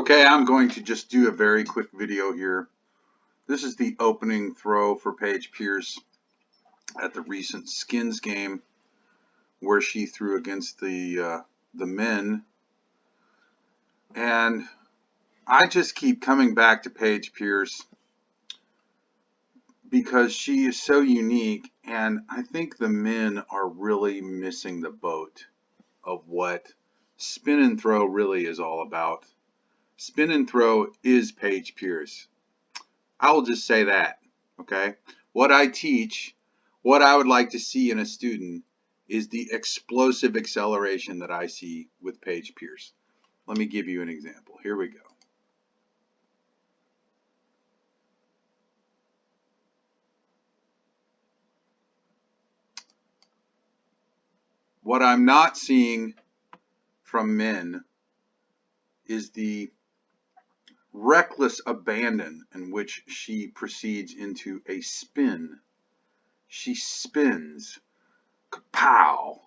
Okay, I'm going to just do a very quick video here. This is the opening throw for Paige Pierce at the recent Skins game where she threw against the men. And I just keep coming back to Paige Pierce because she is so unique, and I think the men are really missing the boat of what spin and throw really is all about. Spin and throw is Paige Pierce. I will just say that, okay? What I teach, what I would like to see in a student is the explosive acceleration that I see with Paige Pierce. Let me give you an example. Here we go. What I'm not seeing from men is the reckless abandon in which she proceeds into a spin. She spins. Kapow!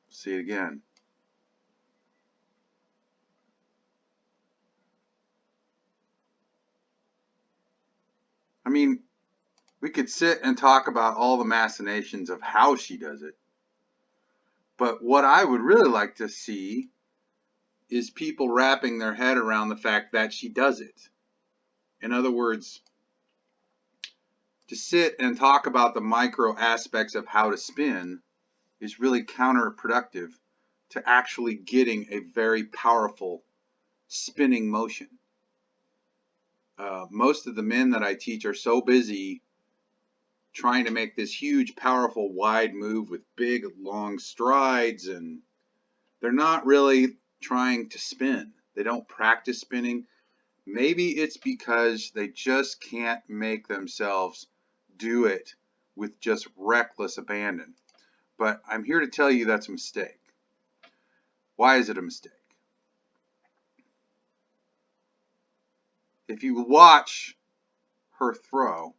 See it again. I mean, we could sit and talk about all the machinations of how she does it. But what I would really like to see is people wrapping their head around the fact that she does it. In other words, to sit and talk about the micro aspects of how to spin is really counterproductive to actually getting a very powerful spinning motion. Most of the men that I teach are so busy trying to make this huge, powerful, wide move with big, long strides, and they're not really trying to spin. They don't practice spinning. Maybe it's because they just can't make themselves do it with just reckless abandon. But I'm here to tell you that's a mistake. Why is it a mistake? If you watch her throw,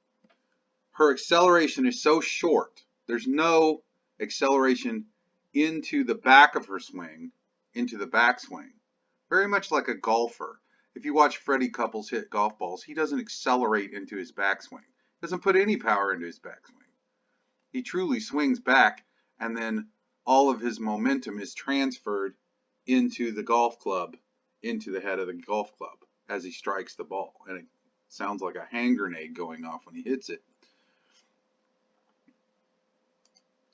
her acceleration is so short. There's no acceleration into the back of her swing, into the backswing. Very much like a golfer. If you watch Freddie Couples hit golf balls, he doesn't accelerate into his backswing. He doesn't put any power into his backswing. He truly swings back, and then all of his momentum is transferred into the golf club, into the head of the golf club as he strikes the ball. And it sounds like a hand grenade going off when he hits it.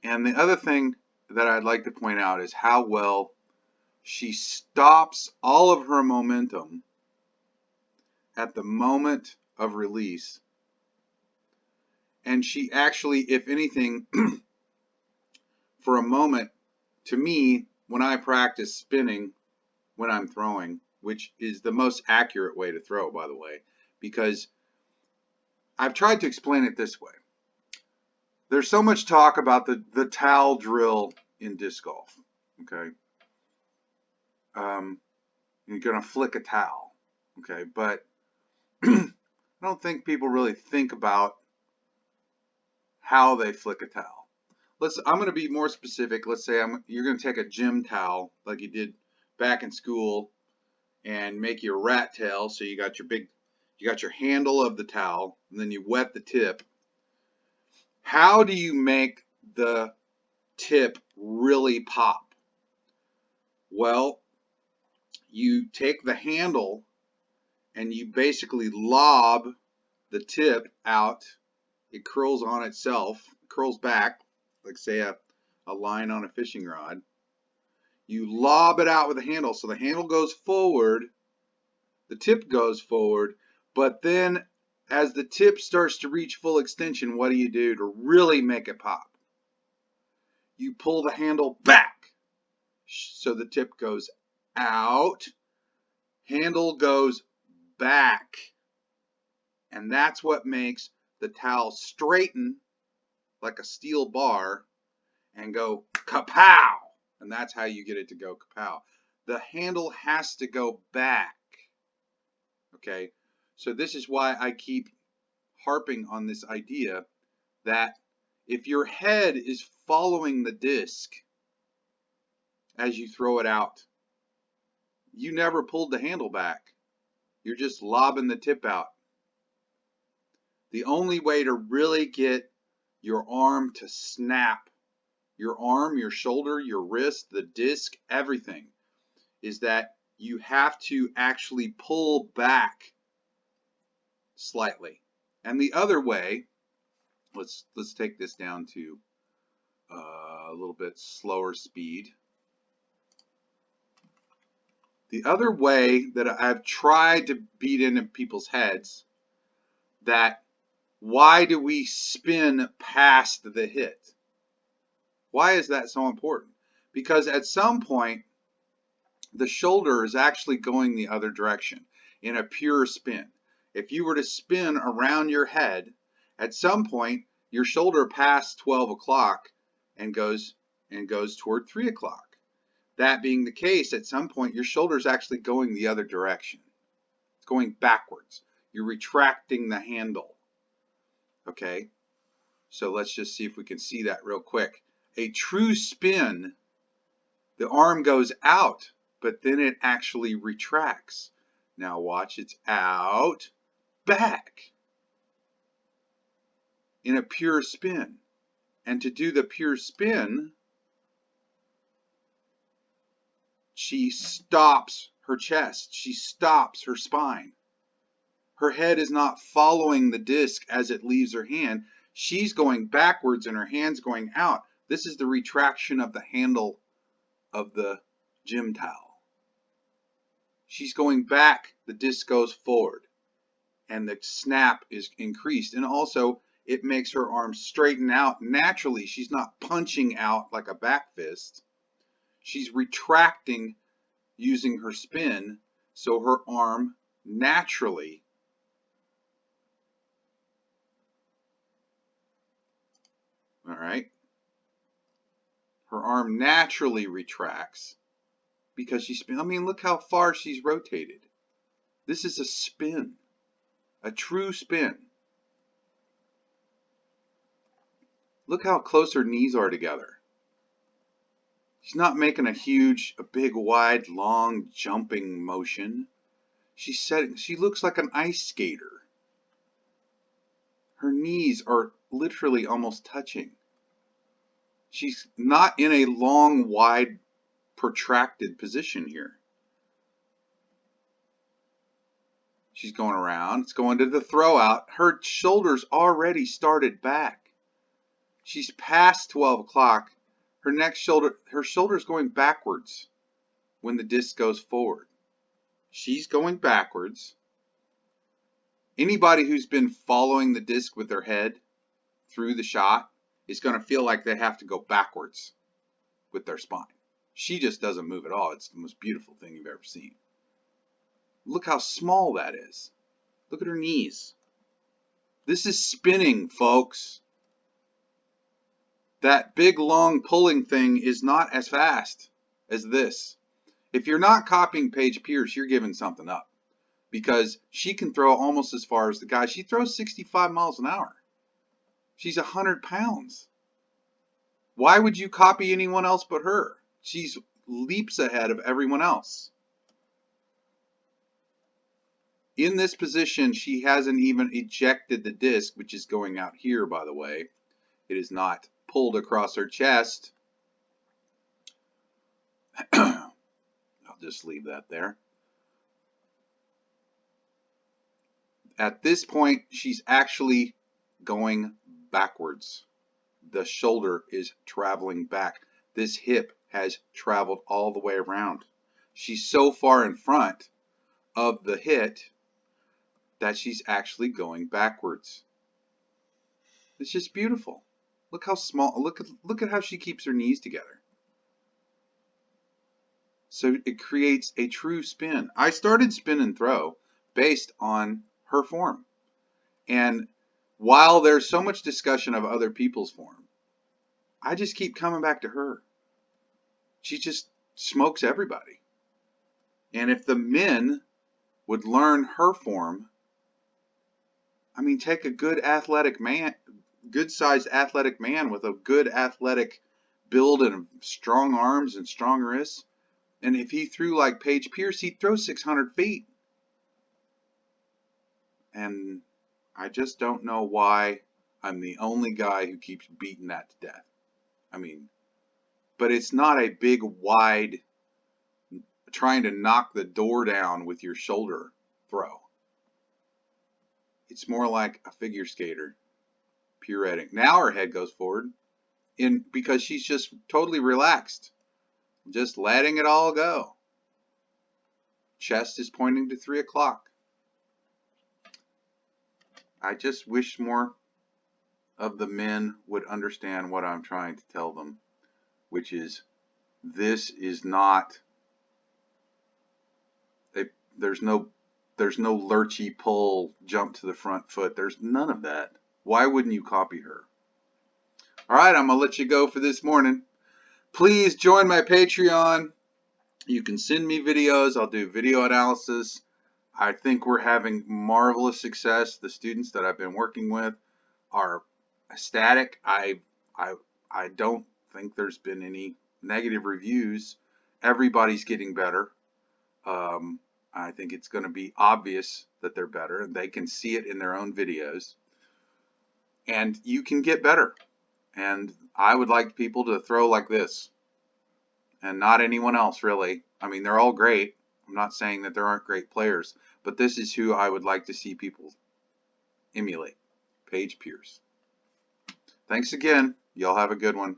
And the other thing that I'd like to point out is how well she stops all of her momentum at the moment of release. And she actually, if anything, for a moment, to me, when I practice spinning when I'm throwing, which is the most accurate way to throw, by the way, because I've tried to explain it this way. There's so much talk about the towel drill in disc golf, okay? You're going to flick a towel, okay? But I don't think people really think about how they flick a towel. I'm going to be more specific. Let's say you're going to take a gym towel like you did back in school and make your rat tail. So you got your handle of the towel, and then you wet the tip. How do you make the tip really pop? Well, you take the handle and you basically lob the tip out. It curls on itself, curls back, like say a line on a fishing rod. You lob it out with the handle, so the handle goes forward, the tip goes forward, but then as the tip starts to reach full extension, what do you do to really make it pop? You pull the handle back, so the tip goes out, handle goes back, and that's what makes the towel straighten like a steel bar and go kapow, and that's how you get it to go kapow. The handle has to go back, okay? So this is why I keep harping on this idea that if your head is following the disc as you throw it out, you never pulled the handle back. You're just lobbing the tip out. The only way to really get your arm to snap, your arm, your shoulder, your wrist, the disc, everything, is that you have to actually pull back slightly. And the other way, let's take this down to a little bit slower speed. The other way that I've tried to beat into people's heads, that why do we spin past the hit? Why is that so important? Because at some point, the shoulder is actually going the other direction in a pure spin. If you were to spin around your head, at some point, your shoulder passed 12 o'clock and goes toward 3 o'clock. That being the case, at some point, your shoulder is actually going the other direction. It's going backwards. You're retracting the handle. Okay? So let's just see if we can see that real quick. A true spin, the arm goes out, but then it actually retracts. Now watch, it's out, back in a pure spin. And to do the pure spin, she stops her chest. She stops her spine. Her head is not following the disc as it leaves her hand. She's going backwards and her hand's going out. This is the retraction of the handle of the gym towel. She's going back, the disc goes forward, and the snap is increased. And also, it makes her arm straighten out naturally. She's not punching out like a back fist. She's retracting using her spin, so her arm naturally her arm naturally retracts because she spins. I mean, look how far she's rotated. This is a spin, a true spin. Look how close her knees are together. She's not making a big, wide, long jumping motion. She looks like an ice skater. Her knees are literally almost touching. She's not in a long, wide, protracted position here. She's going around. It's going to the throw out. Her shoulders already started back. She's past 12 o'clock. Her shoulder's going backwards when the disc goes forward. She's going backwards. Anybody who's been following the disc with their head through the shot is going to feel like they have to go backwards with their spine. She just doesn't move at all. It's the most beautiful thing you've ever seen. Look how small that is. Look at her knees. This is spinning, folks. That big, long pulling thing is not as fast as this. If you're not copying Paige Pierce, you're giving something up, because she can throw almost as far as the guy. She throws 65 miles an hour. She's 100 pounds. Why would you copy anyone else but her? She's leaps ahead of everyone else. In this position, she hasn't even ejected the disc, which is going out here, by the way. It is not pulled across her chest. I'll just leave that there. At this point, she's actually going backwards. The shoulder is traveling back. This hip has traveled all the way around. She's so far in front of the hit that she's actually going backwards. It's just beautiful. Look how small, look at how she keeps her knees together. So it creates a true spin. I started spin and throw based on her form. And while there's so much discussion of other people's form, I just keep coming back to her. She just smokes everybody. And if the men would learn her form, I mean, take a good athletic man, good-sized athletic man with a good athletic build and strong arms and strong wrists, And if he threw like Paige Pierce, he'd throw 600 feet. And I just don't know why I'm the only guy who keeps beating that to death. I mean, but it's not a big, wide, trying to knock the door down with your shoulder throw. It's more like a figure skater, pirouetting. Now her head goes forward because she's just totally relaxed, just letting it all go. Chest is pointing to 3 o'clock. I just wish more of the men would understand what I'm trying to tell them, which is this is not there's no lurchy pull, jump to the front foot. There's none of that. Why wouldn't you copy her? All right, I'm gonna let you go for this morning. Please join my Patreon. You can send me videos. I'll do video analysis. I think we're having marvelous success. The students that I've been working with are ecstatic. I don't think there's been any negative reviews. Everybody's getting better. I think it's going to be obvious that they're better, and they can see it in their own videos. And you can get better. And I would like people to throw like this, and not anyone else, really. I mean, they're all great. I'm not saying that there aren't great players, but this is who I would like to see people emulate. Paige Pierce. Thanks again. Y'all have a good one.